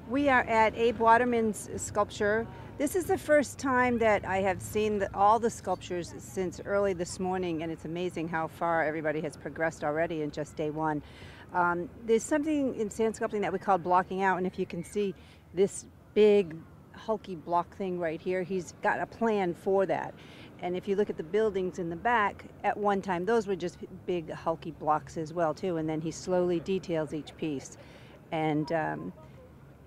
We are at Abe Waterman's sculpture. This is the first time that I have seen all the sculptures since early this morning, and it's amazing how far everybody has progressed already in just day one. There's something in sand sculpting that we call blocking out, and if you can see this big hulky block thing right here, he's got a plan for that. And if you look at the buildings in the back, at one time those were just big hulky blocks as well too, and then he slowly details each piece. And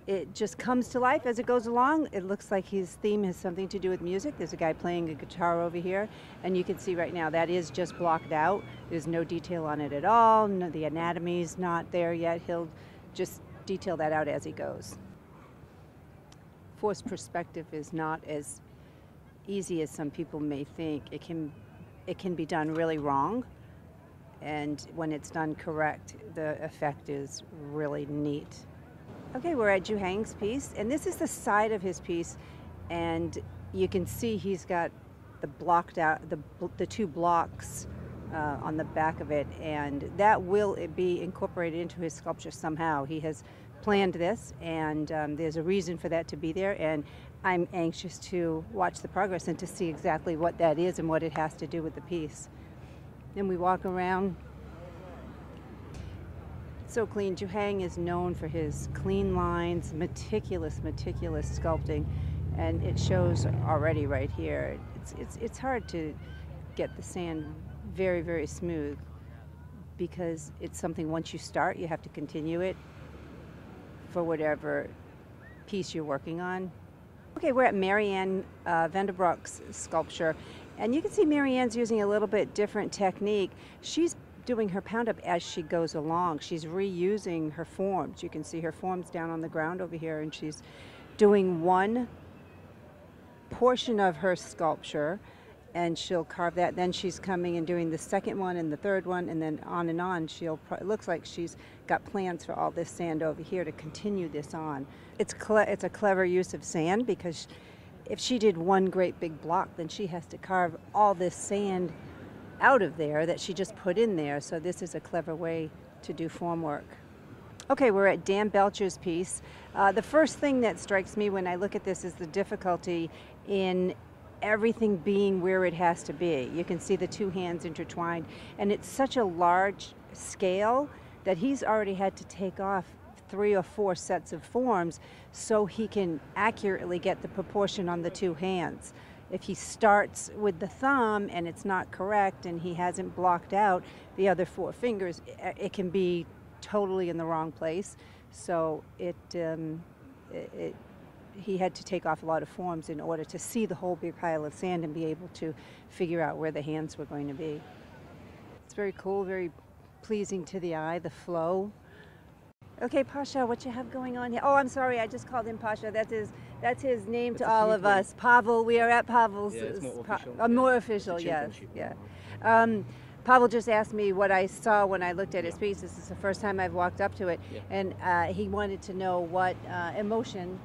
it just comes to life as it goes along. It looks like his theme has something to do with music. There's a guy playing a guitar over here, and you can see right now that is just blocked out. There's no detail on it at all. No, the anatomy's not there yet. He'll just detail that out as he goes. Forced perspective is not as easy as some people may think. It can be done really wrong, and when it's done correct, the effect is really neat. Okay, we're at Ju Hang's piece, and this is the side of his piece, and you can see he's got the blocked out, the two blocks on the back of it, and that will be incorporated into his sculpture somehow. He has planned this, and there's a reason for that to be there, and I'm anxious to watch the progress and to see exactly what that is and what it has to do with the piece. Then we walk around. So clean. Ju Hang is known for his clean lines, meticulous sculpting, and it shows already right here. It's hard to get the sand very smooth because it's something once you start, you have to continue it for whatever piece you're working on. Okay, we're at Marianne Vanderbroek's sculpture, and you can see Marianne's using a little bit different technique. She's doing her pound up as she goes along. She's reusing her forms. You can see her forms down on the ground over here, and she's doing one portion of her sculpture, and she'll carve that. Then she's coming and doing the second one and the third one, and then on and on. It looks like she's got plans for all this sand over here to continue this on. It's a clever use of sand, because if she did one great big block, then she has to carve all this sand out of there that she just put in there. So this is a clever way to do form work. Okay, we're at Dan Belcher's piece. The first thing that strikes me when I look at this is the difficulty in everything being where it has to be. You can see the two hands intertwined, and it's such a large scale that he's already had to take off 3 or 4 sets of forms so he can accurately get the proportion on the two hands. If he starts with the thumb and it's not correct and he hasn't blocked out the other 4 fingers, it can be totally in the wrong place. So he had to take off a lot of forms in order to see the whole big pile of sand and be able to figure out where the hands were going to be. It's very cool, very pleasing to the eye, the flow. Okay, Pasha, what you have going on here? Oh, I'm sorry, I just called him Pasha. That's his name to all of us. Pavel, we are at Pavel's. Yeah, it's more official. More official, yes. Yeah. Pavel just asked me what I saw when I looked at his piece. This is the first time I've walked up to it, and he wanted to know what emotion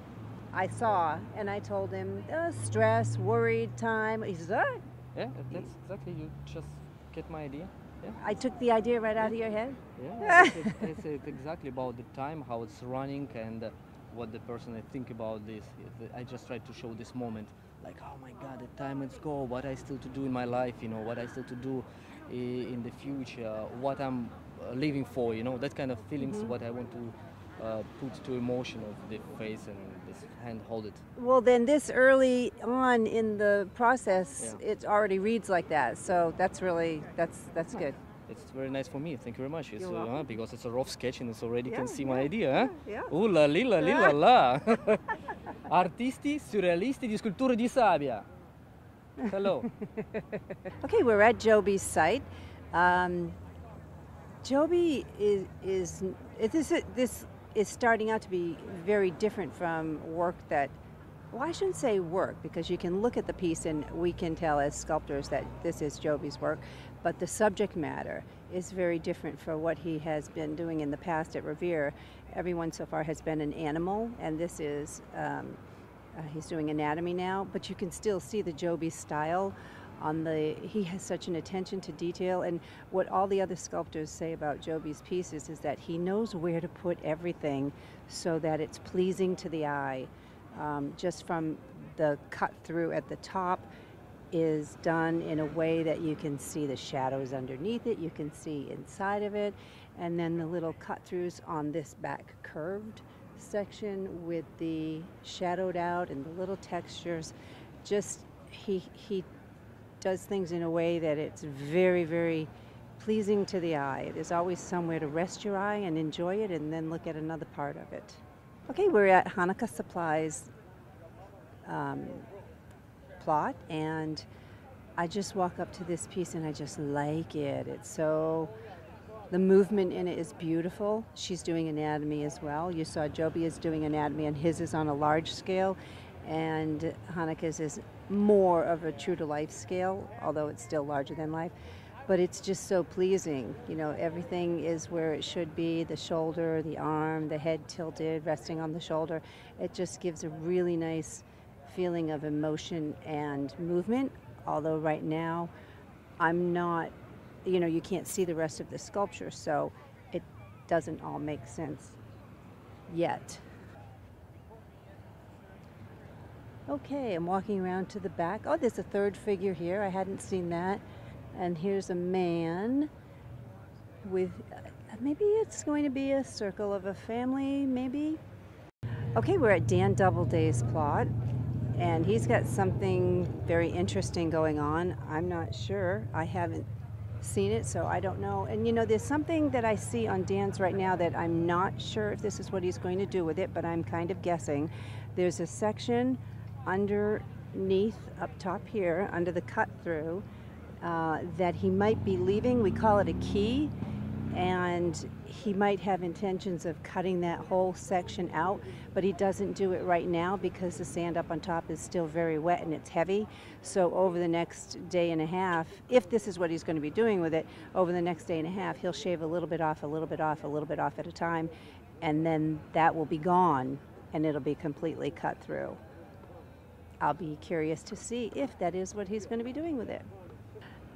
I saw, and I told him stress, worried, time. He says, "Oh." Yeah, that's exactly. You just get my idea. Yeah. I took the idea right out of your head? Yeah, it's exactly about the time, how it's running, and what the person I think about this. I just try to show this moment, like, oh my God, the time is go, what I still to do in my life, what I still to do in the future, what I'm living for, that kind of feelings, what I want to put to emotion of the face and this hand hold it. Well, then this early on in the process, it already reads like that. So that's really, that's good. It's very nice for me. Thank you very much. It's, because it's a rough sketch and it's already can see my idea. Ooh la li la li la la. Artisti surrealisti di sculture di sabbia. Hello. Okay, we're at Joby's site. Joby this is starting out to be very different from work that, well, I shouldn't say work, because you can look at the piece and we can tell as sculptors that this is Joby's work, but the subject matter is very different from what he has been doing in the past at Revere. Everyone so far has been an animal, and this is, he's doing anatomy now, but you can still see the Joby style He has such an attention to detail, and what all the other sculptors say about Joby's pieces is that he knows where to put everything so that it's pleasing to the eye. Just from the cut through at the top is done in a way that you can see the shadows underneath it, you can see inside of it, and then the little cut throughs on this back curved section with the shadowed out and the little textures. Just he does things in a way that it's very, very pleasing to the eye. There's always somewhere to rest your eye and enjoy it and then look at another part of it. Okay, we're at Hanukkah Supplies plot, and I just walk up to this piece and I just like it. The movement in it is beautiful. She's doing anatomy as well. You saw Joby is doing anatomy, and his is on a large scale, and Hanukkah's is more of a true to life scale, although it's still larger than life. But it's just so pleasing. You know, everything is where it should be, the shoulder, the arm, the head tilted, resting on the shoulder. It just gives a really nice feeling of emotion and movement, although right now I'm not, you can't see the rest of the sculpture, so it doesn't all make sense yet. Okay, I'm walking around to the back. Oh, there's a third figure here. I hadn't seen that. And here's a man with, maybe it's going to be a circle of a family, maybe. Okay, we're at Dan Doubleday's plot, and he's got something very interesting going on. I'm not sure. I haven't seen it, so I don't know. And there's something that I see on Dan's right now that I'm not sure if this is what he's going to do with it, but I'm kind of guessing. There's a section underneath, up top here, under the cut through, that he might be leaving. We call it a key, and he might have intentions of cutting that whole section out, but he doesn't do it right now because the sand up on top is still very wet and it's heavy. So over the next day and a half, if this is what he's going to be doing with it, over the next day and a half, he'll shave a little bit off, a little bit off, a little bit off at a time, and then that will be gone and it'll be completely cut through. I'll be curious to see if that is what he's going to be doing with it.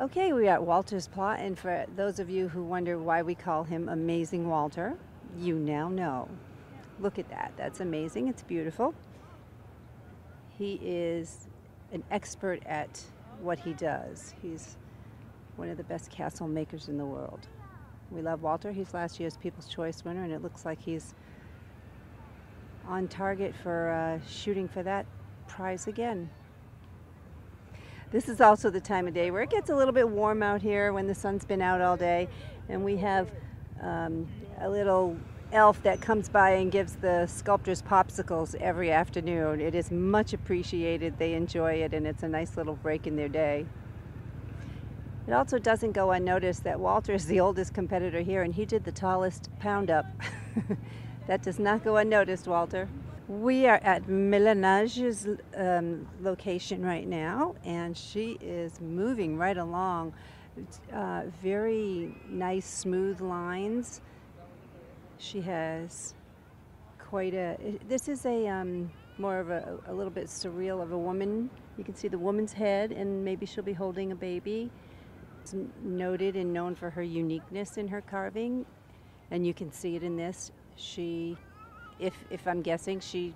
Okay, we're at Walter's plot, and for those of you who wonder why we call him Amazing Walter, you now know. Look at that. That's amazing. It's beautiful. He is an expert at what he does. He's one of the best castle makers in the world. We love Walter. He's last year's People's Choice winner, and it looks like he's on target for shooting for that prize again. This is also the time of day where it gets a little bit warm out here when the sun's been out all day, and we have a little elf that comes by and gives the sculptors popsicles every afternoon. It is much appreciated. They enjoy it, and it's a nice little break in their day. It also doesn't go unnoticed that Walter is the oldest competitor here, and he did the tallest pound up. That does not go unnoticed, Walter. We are at Mélane's location right now, and she is moving right along. Very nice, smooth lines. She has quite this is more of a little bit surreal of a woman. You can see the woman's head, and maybe she'll be holding a baby. It's noted and known for her uniqueness in her carving, and you can see it in this. If I'm guessing, she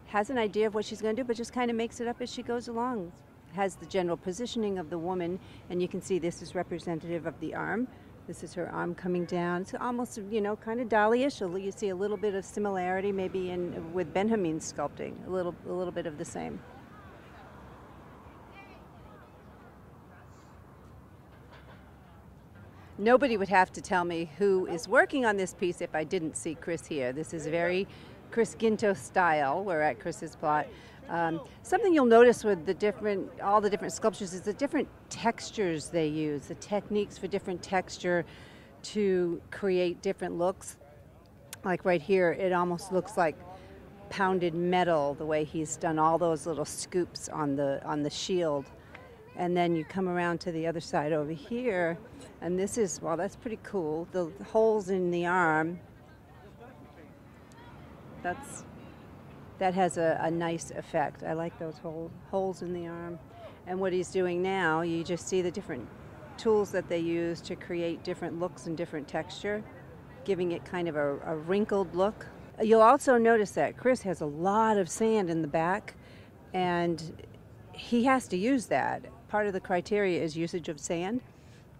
has an idea of what she's going to do, but just kind of makes it up as she goes along. Has the general positioning of the woman, and you can see this is representative of the arm. This is her arm coming down. It's almost, kind of Dali-ish. You see a little bit of similarity maybe with Benjamin's sculpting, a little bit of the same. Nobody would have to tell me who is working on this piece if I didn't see Chris here. This is very Chris Ginto style. We're at Chris's plot. Something you'll notice with all the different sculptures is the different textures they use, the techniques for different texture to create different looks. Like right here, it almost looks like pounded metal, the way he's done all those little scoops on the shield. And then you come around to the other side over here, and this is, well, that's pretty cool. The holes in the arm, that has a nice effect. I like those holes in the arm. And what he's doing now, you just see the different tools that they use to create different looks and different texture, giving it kind of a wrinkled look. You'll also notice that Chris has a lot of sand in the back, and he has to use that. Part of the criteria is usage of sand.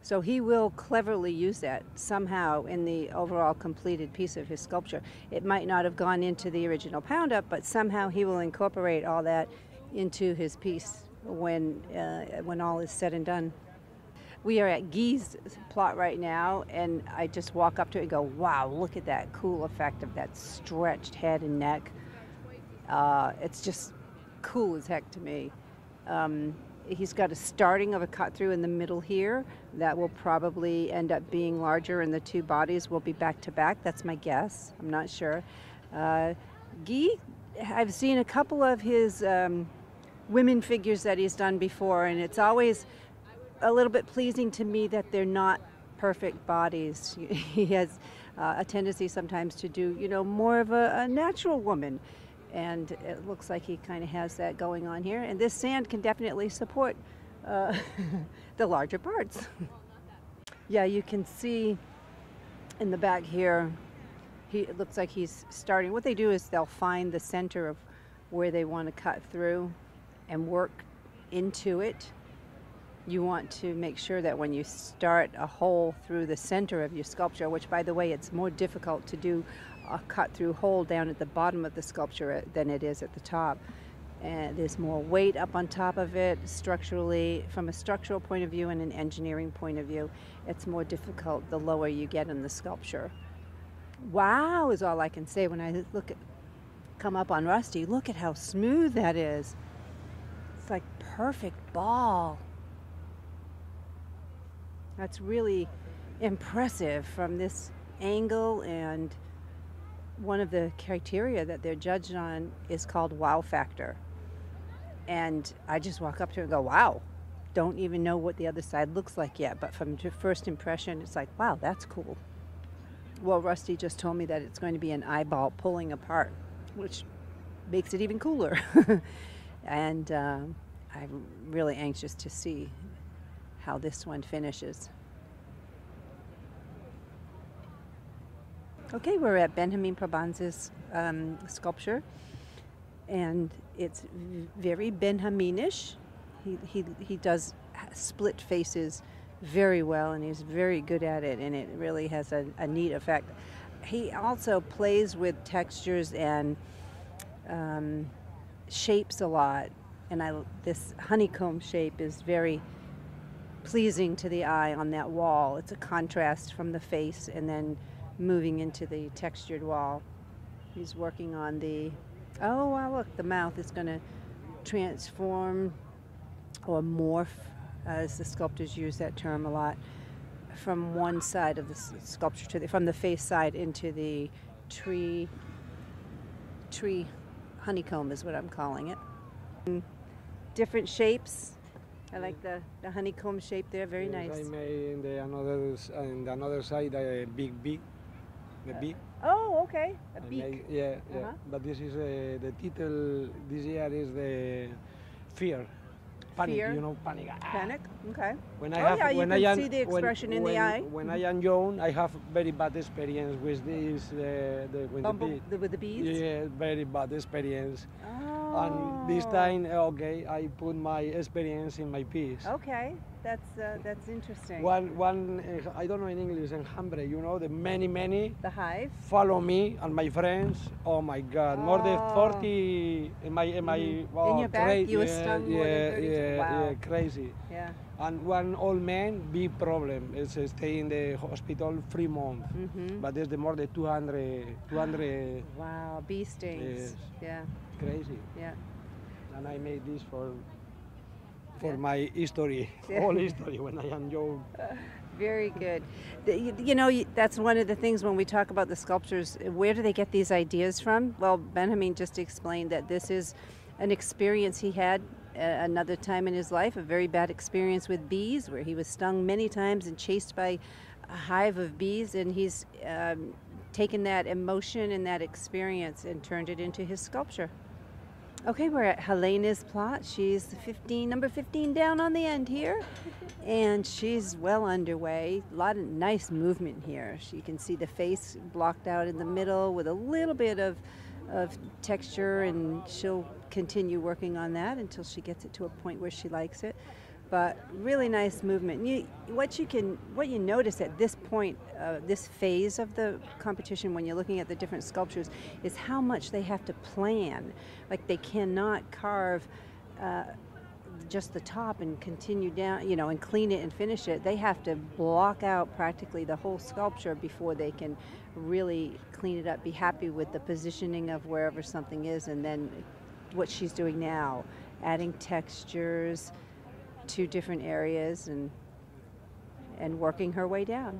So he will cleverly use that somehow in the overall completed piece of his sculpture. It might not have gone into the original pound up, but somehow he will incorporate all that into his piece when all is said and done. We are at Guy's plot right now, and I just walk up to it and go, wow, look at that cool effect of that stretched head and neck. It's just cool as heck to me. He's got a starting of a cut through in the middle here that will probably end up being larger, and the two bodies will be back to back. That's my guess. I'm not sure. Guy, I've seen a couple of his women figures that he's done before, and it's always a little bit pleasing to me that they're not perfect bodies. He has a tendency sometimes to do, more of a natural woman. And it looks like he kind of has that going on here. And this sand can definitely support the larger parts. Yeah, you can see in the back here, it looks like he's starting. What they do is they'll find the center of where they want to cut through and work into it. You want to make sure that when you start a hole through the center of your sculpture, which by the way, it's more difficult to do a cut through hole down at the bottom of the sculpture than it is at the top. And there's more weight up on top of it structurally, from a structural point of view and an engineering point of view. It's more difficult the lower you get in the sculpture. Wow is all I can say when I come up on Rusty. Look at how smooth that is. It's like perfect ball. That's really impressive from this angle, and one of the criteria that they're judged on is called wow factor. And I just walk up to it and go, wow. Don't even know what the other side looks like yet, but from first impression, it's like, wow, that's cool. Well, Rusty just told me that it's going to be an eyeball pulling apart, which makes it even cooler. And I'm really anxious to see how this one finishes. Okay, we're at Benjamin Probanz's sculpture, and it's very Benjaminish. He does split faces very well, and he's very good at it, and it really has a neat effect. He also plays with textures and shapes a lot, and this honeycomb shape is very pleasing to the eye on that wall. It's a contrast from the face and then moving into the textured wall. He's working on oh wow, look, the mouth is going to transform or morph, as the sculptors use that term a lot, from one side of the sculpture from the face side into the tree honeycomb is what I'm calling it. Different shapes. I like the honeycomb shape there, very nice. I made in the another side a big bee. The bee. Oh, okay. A beak. Yeah. But this is the title this year is the fear. Panic, Fear? Panic. Panic? Okay. When You can see the expression in the eye. When I am young, I have very bad experience with this, with the bees? Yeah, very bad experience. Oh. And this time, okay, I put my experience in my piece. Okay, that's interesting. One I don't know in English, enjambre, the many. The hive? Follow me and my friends. Oh my God, more than 40 in my in your back, you were stung more than 30. Wow. Yeah, crazy. Yeah. And one old man, big problem. It's stay in the hospital 3 months. But there's the more than 200. Wow, bee stings. Yes. Yeah. Crazy. Yeah. And I made this for Yeah. my history, Yeah. whole history when I am young. Very good. That's one of the things when we talk about the sculptures, where do they get these ideas from? Well, Benjamin just explained that this is an experience he had another time in his life, a very bad experience with bees, where he was stung many times and chased by a hive of bees, and he's taken that emotion and that experience and turned it into his sculpture. Okay, we're at Helena's plot. She's 15, number 15 down on the end here. And she's well underway. A lot of nice movement here. You can see the face blocked out in the middle with a little bit of texture, and she'll continue working on that until she gets it to a point where she likes it. But really nice movement. What you notice at this point, this phase of the competition, when you're looking at the different sculptures, is how much they have to plan. Like, they cannot carve just the top and continue down, and clean it and finish it. They have to block out practically the whole sculpture before they can really clean it up, be happy with the positioning of wherever something is, and then what she's doing now, adding textures to different areas and working her way down.